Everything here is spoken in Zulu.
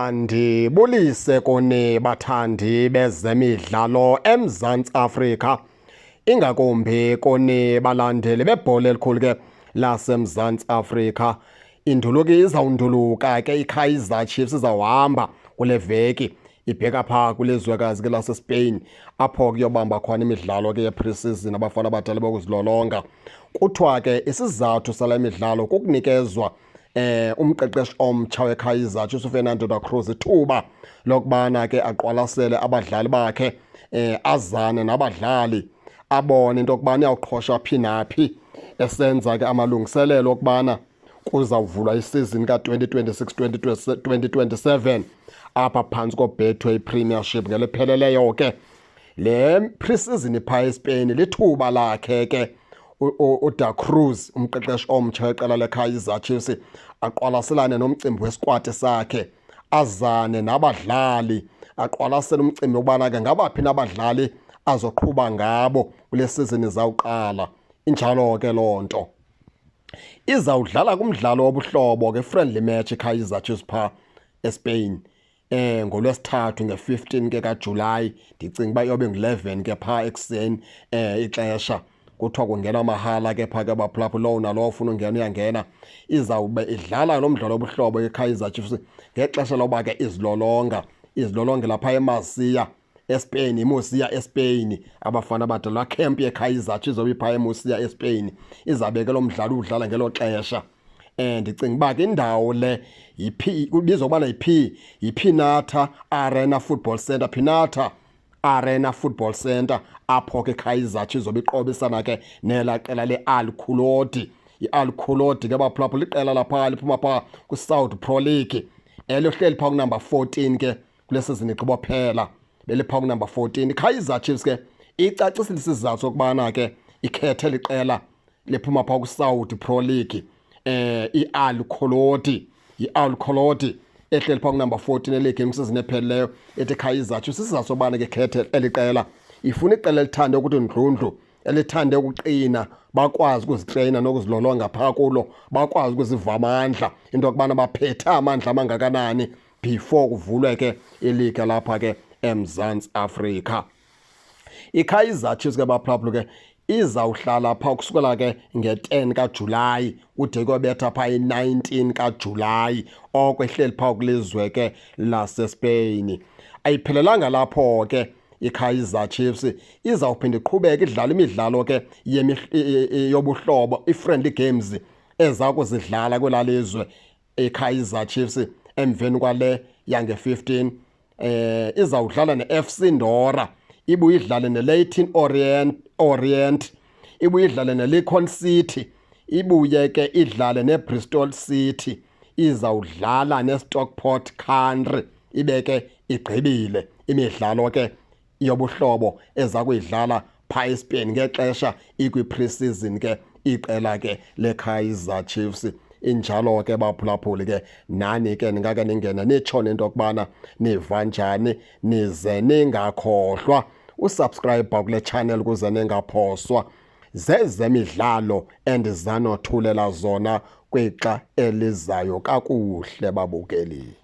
Andibulise kuni bathandi bezemidlalo eMzantsi Afrika, ingakumbi kuni balandeli bebhola elikhulu ke laseMzantsi Afrika. Induluki izawunduluka ke iKaizer Chiefs izawuhamba kule veki ibheka phaa kwilizwekazi ke laseSpain apho kuyobamba khona imidlalo ke ye-pre-season abafana abadala bokuzilolonga. Kuthiwa ke isizathu sale midlalo kukunikezwa umqeqeshi omtsha weKaizer Chiefs uFernando da Cruz ithuba lokubana ke aqwalasele abadlali bakhe, azane nabadlali, abone into yokubana uyawuqhosha phi naphi, esenza ke amalungiselelo okubana kuzawuvulwa isizini ka-2026-2027 apha phantsi koBetway Premiership ngelipheleleyo ke. Le pre-season phaa eSpain lithuba lakhe ke uDa Cruz, umqeqeshi omtsha weqela leKaizer Chiefs, aqwalaselane nomcimbi weskwati sakhe, azane nabadlali, aqwalasele umcimbi wokubana ke ngabaphi nabadlali azoqhuba ngabo kule sizini izawuqala. Injalo ke loo nto izawudlala kumdlalo wobuhlobo ke, friendly match iKaizer Chiefs phaa eSpain ngolwesithathu nge-15 ke kaJulayi. Ndicinga uba iyobe ngu-11 ke phaa ekuseni ixesha. Kuthiwa kungena mahala ke phaa ke baphulaphu, lowo nalowo ufuna ungena uyangena. Izawube idlala lo mdlalo wobuhlobo iKaizer Chiefs ngexesha loba ke izilolongela phaa eMurcia eSpain, iMurcia eSpain. Abafana abadala camp yeKaizer Chiefs izobe phaa eMurcia eSpain, izabe ke lo mdlalo udlala ngelo xesha. Ndicinga uba ke indawo le kubizwa ukubana yiPinata Arena Football Centre, Pinata Arena Football Centre, apho ke Kaizer Chiefs izobe iqobisana ke nela qela le-Al Khouloudi. I-Al Khouloudi ke baphulapho liqela lapha liphuma phaa kwi-Saudi Pro League, lihleli phaa kunumber 14 ke kule sizini igqibophela, beliphaa kunumber 14. iKaizer Chiefs ke icacisile isizathu sokubana ke ikhethe liqela liphuma phaa kwi-Saudi Pro League, i-Al Khouloudi ehleli phaa kunumber 14 eligi kwisizini ephelileyo. Ethi Kaizer Chiefs isizathu sobana ke khethe eli qela, ifuna iqela elithande ukuthi ndlundlu, elithande ukuqina, bakwazi ukuzitreyina nokuzilolonga phaa kulo, bakwazi ukuziva amandla, into yokubana baphethe amandla amangakanani before kuvulwe ke iligi lapha ke eMzantsi Afrika. iKaizer Chiefs ke baphulaphula ke izawuhlala phaa kusukela ke nge-10 kaJulayi kude kuyobetha phaa i-19 kaJulayi, oko ehleli phaa kwilizwe ke laseSpain. Ayiphelelanga lapho ke iKaizer Chiefs, izawuphinda iqhubeka idlala imidlalo ke yobuhlobo, i-friendly games eza kuzidlala kwelaa lizwe iKaizer Chiefs. Emveni kwale yange-15 izawudlala ne-FC Ndora, ibuye idlale ne-Leyton Orient, ibuye idlale ne-Lincoln City, ibuye ke idlale ne-Bristol City, izawudlala ne-Stockport Country. Ibe ke igqibile imidlalo ke yobuhlobo eza kuyidlala phaa eSpain ngexesha ikwi-pre-season ke iqela ke leKaizer Chiefs. Injalo ke baphulaphuli ke nani ke ningake ningena nitsho nento yokubana niva njani, nize ningakhohlwa usubscribe kule channel ukuze ningaphoswa zezemidlalo endizanothulela zona kwixa elizayo kakuhle babukeli.